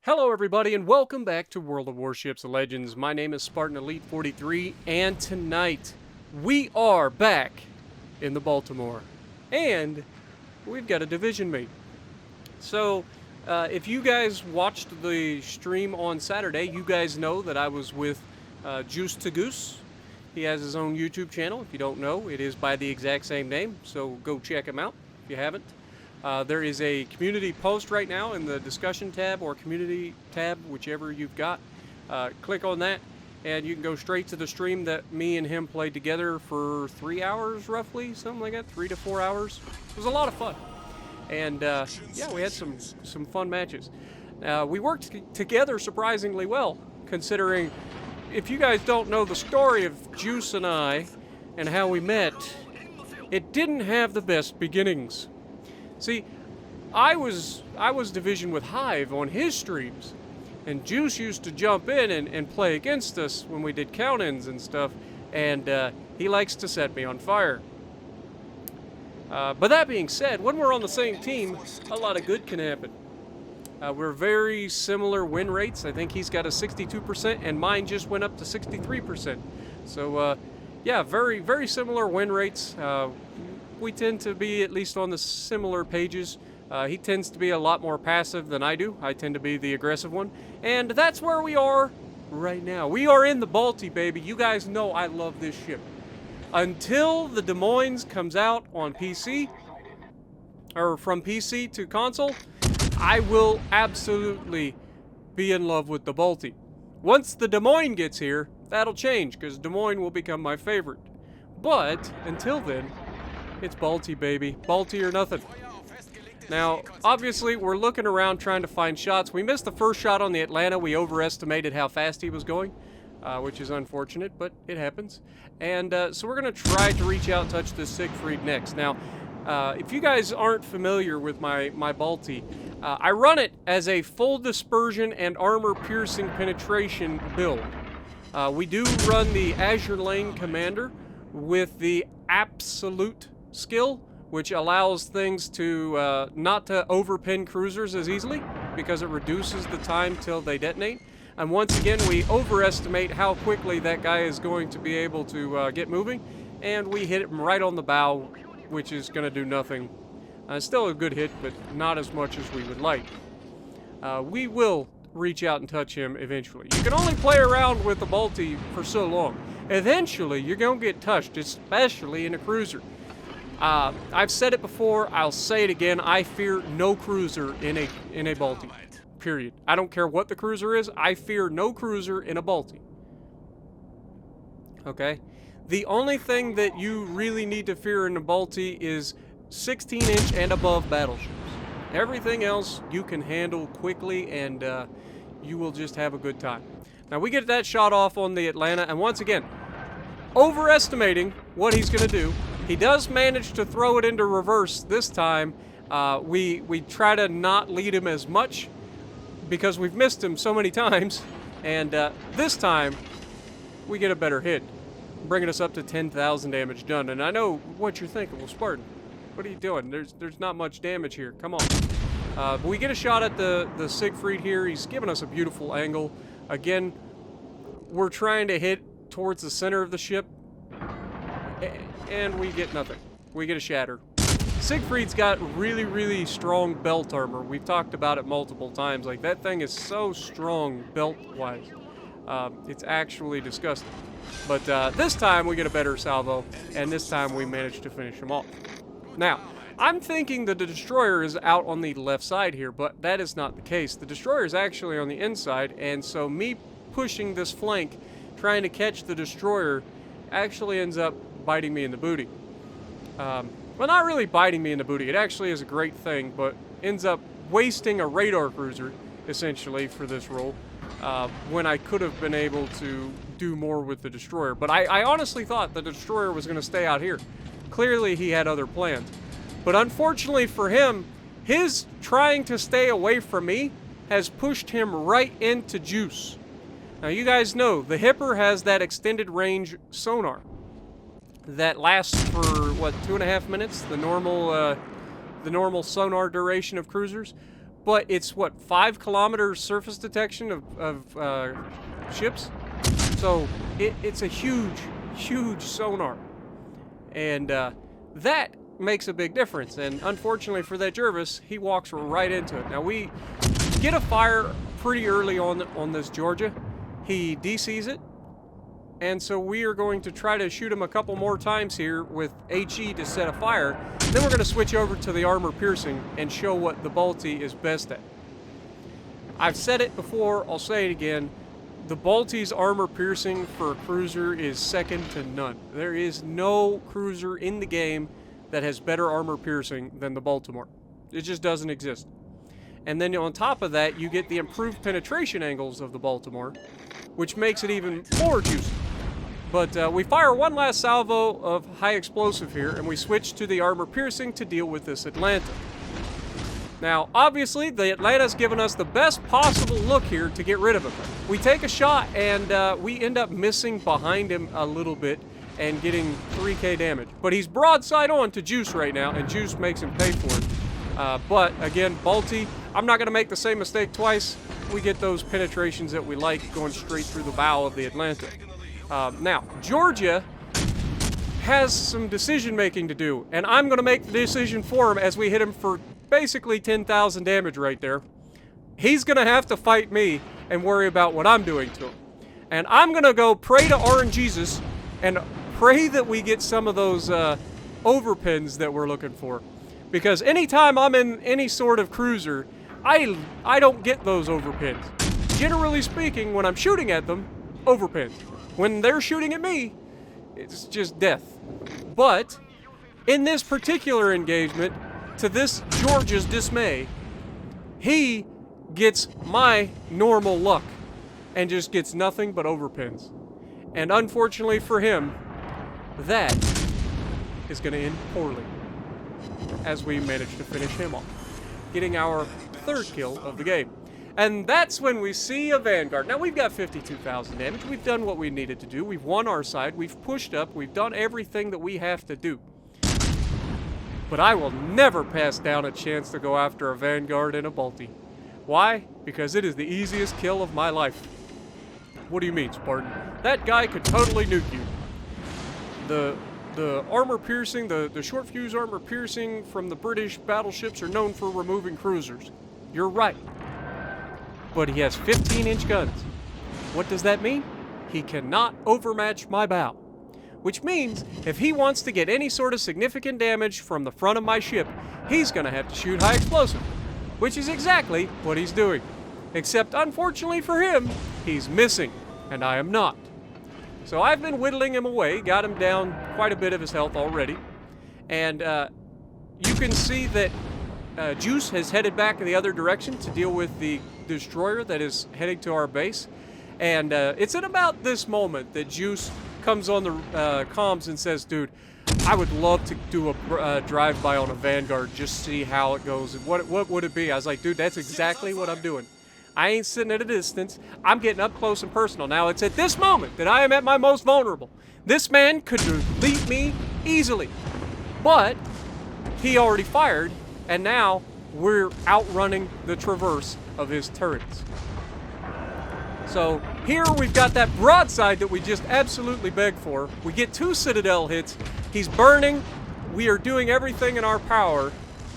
Hello everybody and welcome back to World of Warships Legends. My name is Spartan Elite 43 and tonight we are back in the Baltimore and we've got a division mate. So if you guys watched the stream on Saturday, you guys know that I was with Juice to Goose. He has his own YouTube channel. If you don't know, it is by the exact same name, so go check him out if you haven't. There is a community post right now in the discussion tab or community tab, whichever you've got. Click on that and you can go straight to the stream that me and him played together for 3 hours roughly, something like that, 3 to 4 hours. It was a lot of fun. And yeah, we had some fun matches. We worked together surprisingly well, considering if you guys don't know the story of Juice and I and how we met, it didn't have the best beginnings. See, I was division with Hive on his streams, and Juice used to jump in and play against us when we did count-ins and stuff, and he likes to set me on fire. But that being said, when we're on the same team, a lot of good can happen. We're very similar win rates. I think he's got a 62%, and mine just went up to 63%. So, yeah, very, very similar win rates. We tend to be at least on the similar pages. He tends to be a lot more passive than I do. I tend to be the aggressive one. And that's where we are right now. We are in the Balti, baby. You guys know I love this ship. Until the Des Moines comes out on PC, or from PC to console, I will absolutely be in love with the Balti. Once the Des Moines gets here, that'll change, because Des Moines will become my favorite. But until then, it's Balti, baby. Balti or nothing. Now, obviously, we're looking around trying to find shots. We missed the first shot on the Atlanta. We overestimated how fast he was going, which is unfortunate, but it happens. And so we're going to try to reach out and touch this Siegfried next. Now, if you guys aren't familiar with my Balti, I run it as a full dispersion and armor-piercing penetration build. We do run the Azure Lane Commander with the absolute skill, which allows things to not to overpin cruisers as easily because it reduces the time till they detonate. And once again, we overestimate how quickly that guy is going to be able to get moving, and we hit him right on the bow, which is going to do nothing. Still a good hit, but not as much as we would like. We will reach out and touch him eventually. You can only play around with the Balti for so long. Eventually, you're going to get touched, especially in a cruiser. I've said it before, I'll say it again, I fear no cruiser in a Balti. Period. I don't care what the cruiser is, I fear no cruiser in a Balti. Okay? The only thing that you really need to fear in a Balti is 16-inch and above battleships. Everything else you can handle quickly, and you will just have a good time. Now, we get that shot off on the Atlanta, and once again, overestimating what he's going to do. He does manage to throw it into reverse this time. We try to not lead him as much because we've missed him so many times. And this time, we get a better hit, bringing us up to 10,000 damage done. And I know what you're thinking. Well, Spartan, what are you doing? There's not much damage here. Come on. But we get a shot at the Siegfried here. He's giving us a beautiful angle. Again, we're trying to hit towards the center of the ship, and we get nothing. We get a shatter. Siegfried's got really, really strong belt armor. We've talked about it multiple times. Like, that thing is so strong belt-wise. It's actually disgusting. But this time we get a better salvo, and this time we managed to finish him off. Now, I'm thinking the destroyer is out on the left side here, but that is not the case. The destroyer is actually on the inside, and so me pushing this flank, trying to catch the destroyer, actually ends up biting me in the booty. Well, not really biting me in the booty. It actually is a great thing, but ends up wasting a radar cruiser, essentially, for this role, when I could have been able to do more with the destroyer. But I honestly thought the destroyer was going to stay out here. Clearly, he had other plans. But unfortunately for him, his trying to stay away from me has pushed him right into Juice. Now, you guys know, the Hipper has that extended range sonar that lasts for, what, 2.5 minutes? The normal sonar duration of cruisers. but it's what, 5 kilometers surface detection of ships. So it's a huge sonar, and that makes a big difference. And unfortunately for that Jervis, he walks right into it. Now we get a fire pretty early on this Georgia. He DCs it, and so we are going to try to shoot him a couple more times here with HE to set a fire. Then we're going to switch over to the armor piercing and show what the Balti is best at. I've said it before, I'll say it again. The Balti's armor piercing for a cruiser is second to none. There is no cruiser in the game that has better armor piercing than the Baltimore. It just doesn't exist. And then on top of that, you get the improved penetration angles of the Baltimore, which makes it even more juicy. But we fire one last salvo of high explosive here, and we switch to the armor piercing to deal with this Atlanta. Now, obviously, the Atlanta's given us the best possible look here to get rid of him. We take a shot, and we end up missing behind him a little bit and getting 3k damage. But he's broadside on to Juice right now, and Juice makes him pay for it. But, again, Balti, I'm not going to make the same mistake twice. We get those penetrations that we like going straight through the bow of the Atlanta. Now, Georgia has some decision-making to do, and I'm going to make the decision for him as we hit him for basically 10,000 damage right there. He's going to have to fight me and worry about what I'm doing to him. And I'm going to go pray to RNGesus and pray that we get some of those overpins that we're looking for. Because anytime I'm in any sort of cruiser, I don't get those overpins. Generally speaking, when I'm shooting at them, overpins. When they're shooting at me, it's just death. But in this particular engagement, to this George's dismay, he gets my normal luck and just gets nothing but overpins. And unfortunately for him, that is going to end poorly, as we manage to finish him off, getting our third kill of the game. And that's when we see a Vanguard. Now, we've got 52,000 damage. We've done what we needed to do. We've won our side. We've pushed up. We've done everything that we have to do. But I will never pass down a chance to go after a Vanguard in a Balti. Why? Because it is the easiest kill of my life. What do you mean, Spartan? That guy could totally nuke you. The armor piercing, the short fuse armor piercing from the British battleships are known for removing cruisers. You're right. But he has 15-inch guns. What does that mean? He cannot overmatch my bow. Which means, if he wants to get any sort of significant damage from the front of my ship, he's going to have to shoot high explosive. Which is exactly what he's doing. Except, unfortunately for him, he's missing, and I am not. So I've been whittling him away, got him down quite a bit of his health already. And you can see that Juice has headed back in the other direction to deal with the destroyer that is heading to our base. And it's at about this moment that Juice comes on the comms and says, dude, I would love to do a drive-by on a Vanguard, just see how it goes. And what would it be? I was like, dude, that's exactly what I'm doing. I ain't sitting at a distance. I'm getting up close and personal. Now, it's at this moment that I am at my most vulnerable. This man could delete me easily. But he already fired, and now we're outrunning the traverse of his turrets. So here we've got that broadside that we just absolutely begged for. We get 2 Citadel hits. He's burning. We are doing everything in our power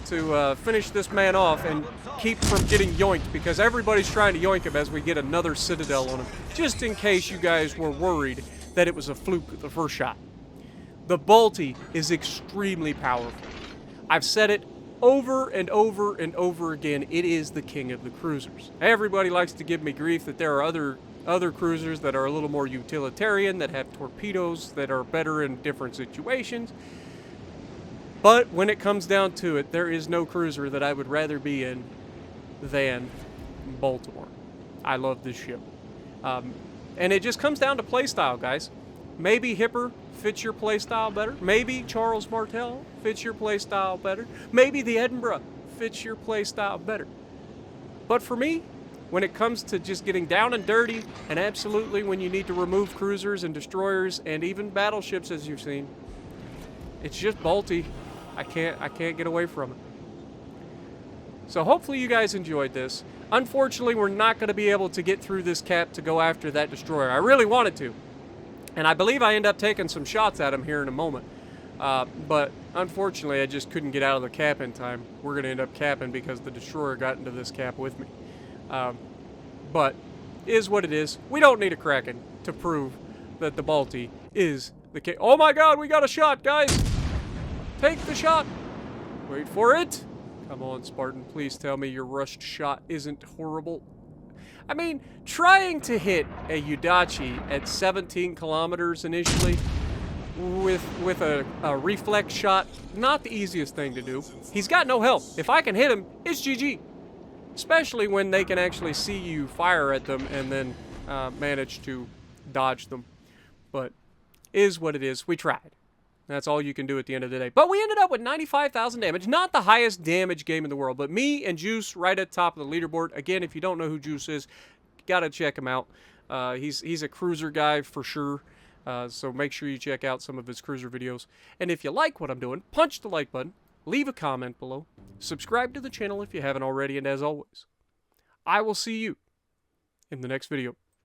to finish this man off and keep from getting yoinked, because everybody's trying to yoink him as we get another Citadel on him, just in case you guys were worried that it was a fluke at the first shot. The Balti is extremely powerful. I've said it over and over and over again. It is the king of the cruisers. Everybody likes to give me grief that there are other cruisers that are a little more utilitarian, that have torpedoes that are better in different situations. But when it comes down to it, there is no cruiser that I would rather be in than Baltimore. I love this ship. And it just comes down to playstyle, guys. Maybe Hipper fits your playstyle better. Maybe Charles Martel fits your playstyle better. Maybe the Edinburgh fits your playstyle better. But for me, when it comes to just getting down and dirty, and absolutely when you need to remove cruisers and destroyers and even battleships, as you've seen, it's just Balti. I can't get away from it. So hopefully you guys enjoyed this. Unfortunately, we're not going to be able to get through this cap to go after that destroyer. I really wanted to. And I believe I end up taking some shots at him here in a moment. But unfortunately, I just couldn't get out of the cap in time. We're going to end up capping because the destroyer got into this cap with me. But is what it is. We don't need a Kraken to prove that the Balti is the case. Oh my god, we got a shot, guys! Take the shot! Wait for it! Come on, Spartan, please tell me your rushed shot isn't horrible. I mean, trying to hit a Yudachi at 17 kilometers initially with a reflex shot, not the easiest thing to do. He's got no help. If I can hit him, it's GG. Especially when they can actually see you fire at them and then manage to dodge them. But is what it is. We tried. That's all you can do at the end of the day. But we ended up with 95,000 damage. Not the highest damage game in the world, but me and Juice right at the top of the leaderboard. Again, if you don't know who Juice is, gotta check him out. He's a cruiser guy for sure. So make sure you check out some of his cruiser videos. And if you like what I'm doing, punch the like button, leave a comment below, subscribe to the channel if you haven't already, and as always, I will see you in the next video.